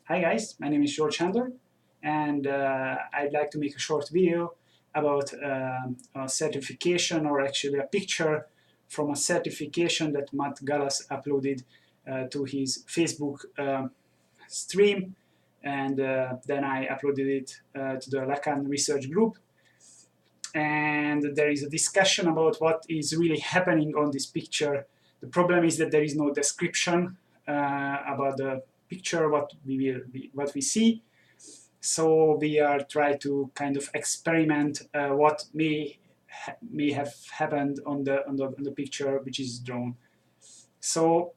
Hi guys, my name is George Chandler, and I'd like to make a short video about a certification, or actually a picture from a certification that Matt Gallas uploaded to his Facebook stream, and then I uploaded it to the Lacan research group. And there is a discussion about what is really happening on this picture. The problem is that there is no description about the picture, what we see. So we are trying to kind of experiment what may have happened on the picture which is drawn. So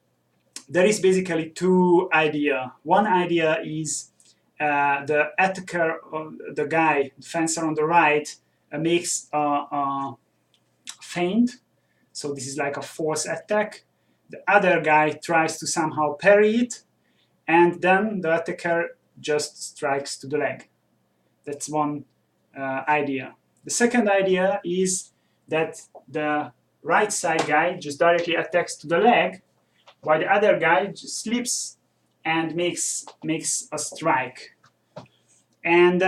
there is basically two ideas. One idea is the attacker, the guy, the fencer on the right, makes a feint. So this is like a force attack. The other guy tries to somehow parry it, and then the attacker just strikes to the leg. That's one idea. The second idea is that the right side guy just directly attacks to the leg, while the other guy just slips and makes a strike. And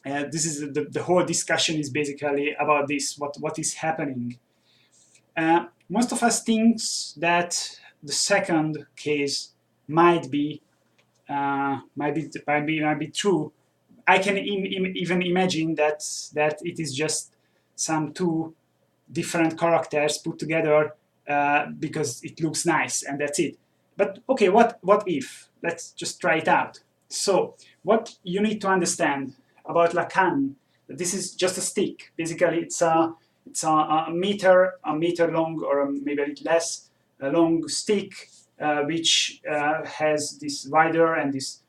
this is the whole discussion is basically about this, what is happening. Most of us think that the second case might be true. I can even imagine that it is just some two different characters put together because it looks nice, and that's it. But okay, what if? Let's just try it out. So what you need to understand about Lacan, this is just a stick. Basically, it's a meter long, or maybe a little less, a long stick which has this wider and this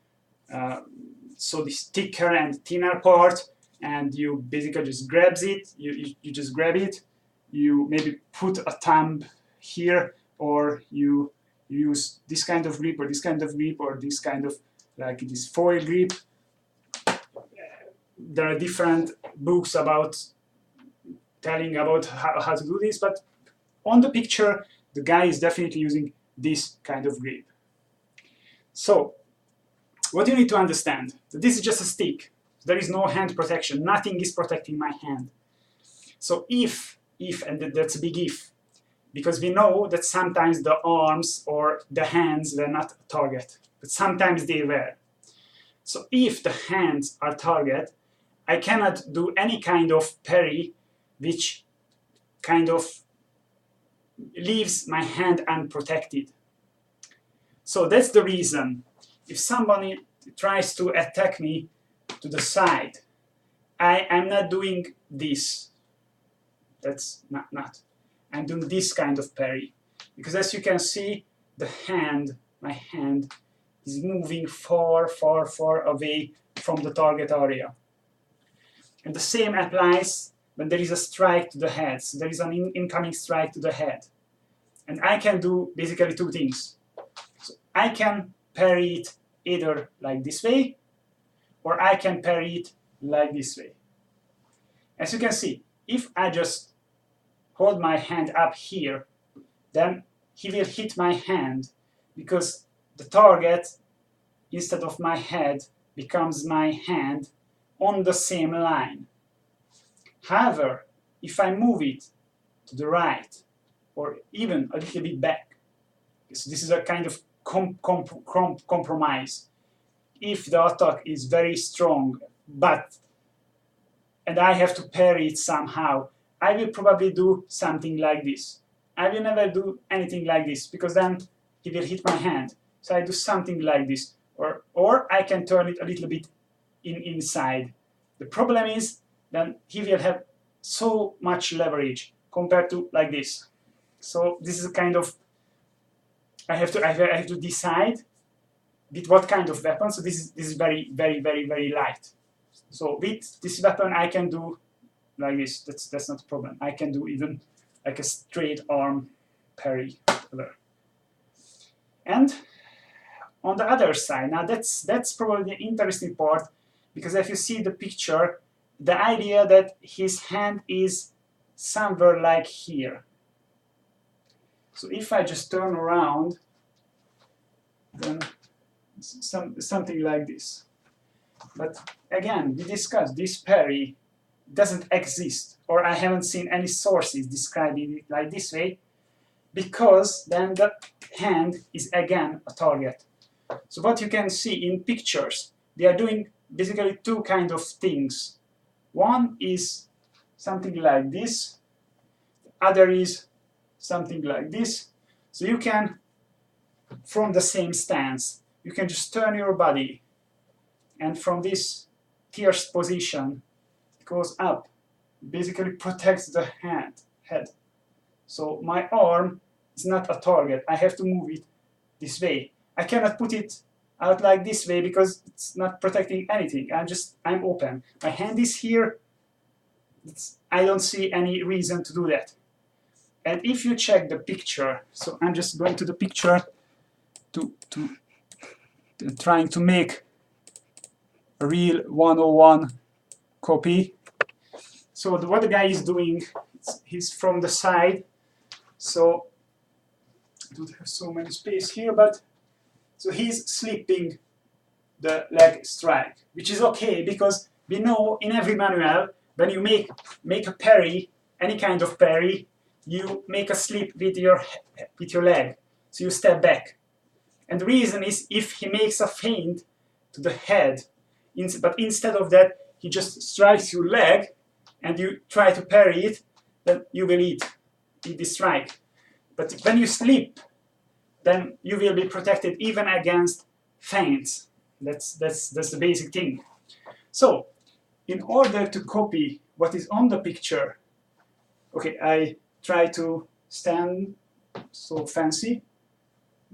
so this thicker and thinner part, and you basically just grabs it. You just grab it. You maybe put a thumb here, or you use this kind of grip, or this kind of grip, or this kind of like this foil grip. There are different books about telling about how to do this, but on the picture, the guy is definitely using this kind of grip. So what you need to understand, this is just a stick. There is no hand protection. Nothing is protecting my hand. So if, and that's a big if, because we know that sometimes the arms or the hands were not a target, but sometimes they were. So if the hands are target, I cannot do any kind of parry which kind of leaves my hand unprotected. So that's the reason. If somebody tries to attack me to the side, I'm not doing this. That's not. I'm doing this kind of parry. Because as you can see, my hand is moving far away from the target area. And the same applies when there is a strike to the head. So there is an incoming strike to the head. And I can do basically two things. So I can parry it either like this way, or I can parry it like this way. As you can see, if I just hold my hand up here, then he will hit my hand, because the target, instead of my head, becomes my hand on the same line. However, if I move it to the right, or even a little bit back, so this is a kind of compromise. If the attack is very strong, and I have to parry it somehow, I will probably do something like this. I will never do anything like this, because then he will hit my hand. So I do something like this, or I can turn it a little bit inside. The problem is then he will have so much leverage compared to like this. So this is a kind of, I have to decide with what kind of weapon. So this is very light. So with this weapon I can do like this. That's not a problem. I can do even like a straight arm parry. And on the other side, now that's probably the interesting part, because if you see the picture, the idea that his hand is somewhere like here. So if I just turn around, then something like this. But again, we discussed this parry doesn't exist, or I haven't seen any sources describing it like this way, because then the hand is again a target. So what you can see in pictures, they are doing basically two kinds of things. One is something like this, the other is something like this. So you can, from the same stance, you can just turn your body, and from this tierce position, it goes up, basically protects the head. So my arm is not a target. I have to move it this way. I cannot put it out like this way because it's not protecting anything. I'm open. My hand is here. I don't see any reason to do that. And if you check the picture, so I'm just going to the picture to trying to make a real 101 copy. So what the guy is doing, he's from the side. So I don't have so many space here, but so he's slipping the leg strike, which is okay because we know in every manual when you make a parry, any kind of parry, you make a slip with your leg, so you step back. And the reason is if he makes a feint to the head, but instead of that he just strikes your leg and you try to parry it, then you will eat the strike. But when you slip, then you will be protected even against feints. That's the basic thing. So in order to copy what is on the picture, okay, I try to stand so fancy,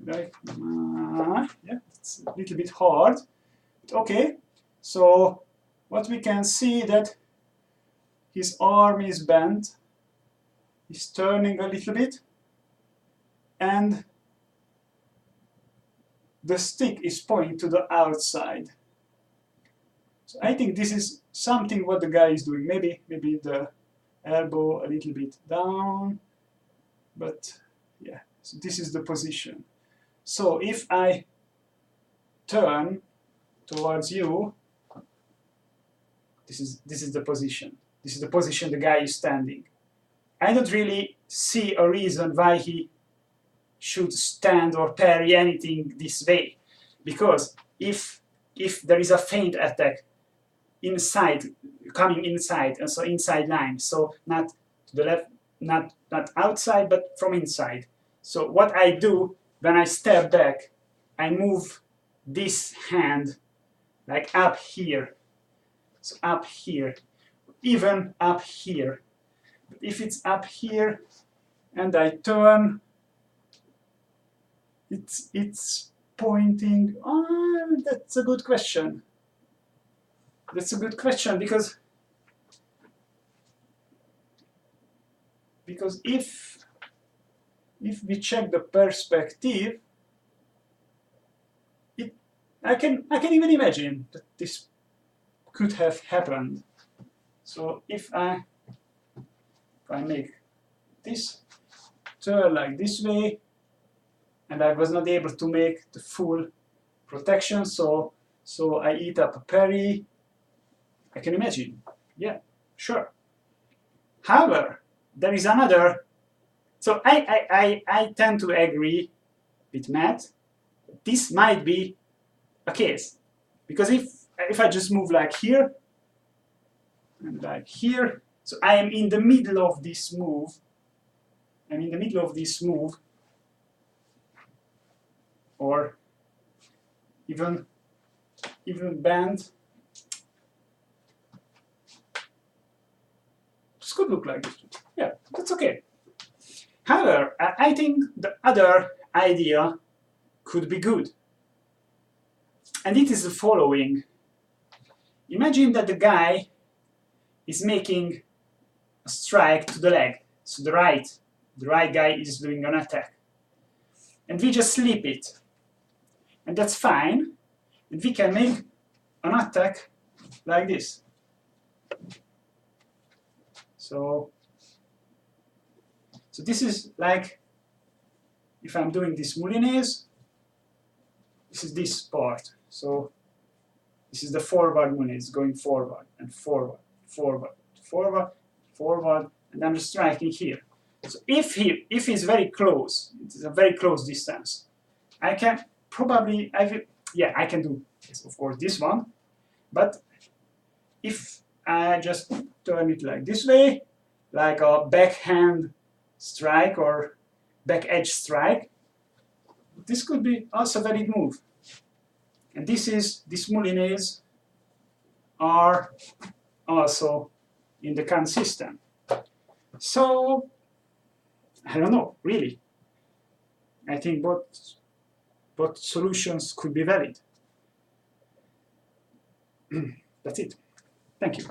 like yeah, it's a little bit hard, but okay. So what we can see that his arm is bent, he's turning a little bit, and the stick is pointing to the outside. So I think this is something what the guy is doing. Maybe the elbow a little bit down, but yeah, so this is the position. So if I turn towards you, this is the position. This is the position the guy is standing. I don't really see a reason why he should stand or parry anything this way, because if there is a feint attack inside, coming inside, and so inside line, so not to the left, not outside, but from inside. So what I do when I step back, I move this hand like up here, so up here, even up here. But if it's up here and I turn, it's pointing. That's a good question. That's a good question because if we check the perspective, I can even imagine that this could have happened. So if I make this turn like this way, and I was not able to make the full protection, so I eat up a parry, I can imagine. Yeah, sure. However, there is another. So I tend to agree with Matt. This might be a case, because if I just move like here and like here, so I am in the middle of this move. I'm in the middle of this move, or even bend. This could look like this. Yeah, that's okay. However, I think the other idea could be good. And it is the following. Imagine that the guy is making a strike to the leg. So the right guy is doing an attack. And we just slip it. And that's fine. And we can make an attack like this. So this is like if I'm doing this Moulinese, This is this part. So this is the forward movement. It's going forward and forward, forward, forward, forward, and I'm just striking here. So if it's very close, it's a very close distance, I can probably, I can do, of course, this one. But if I just turn it like this way, like a backhand strike or back edge strike, this could be also a valid move. And these moulinets are also in the canne system. So, I don't know, really. I think both solutions could be valid. That's it. Thank you.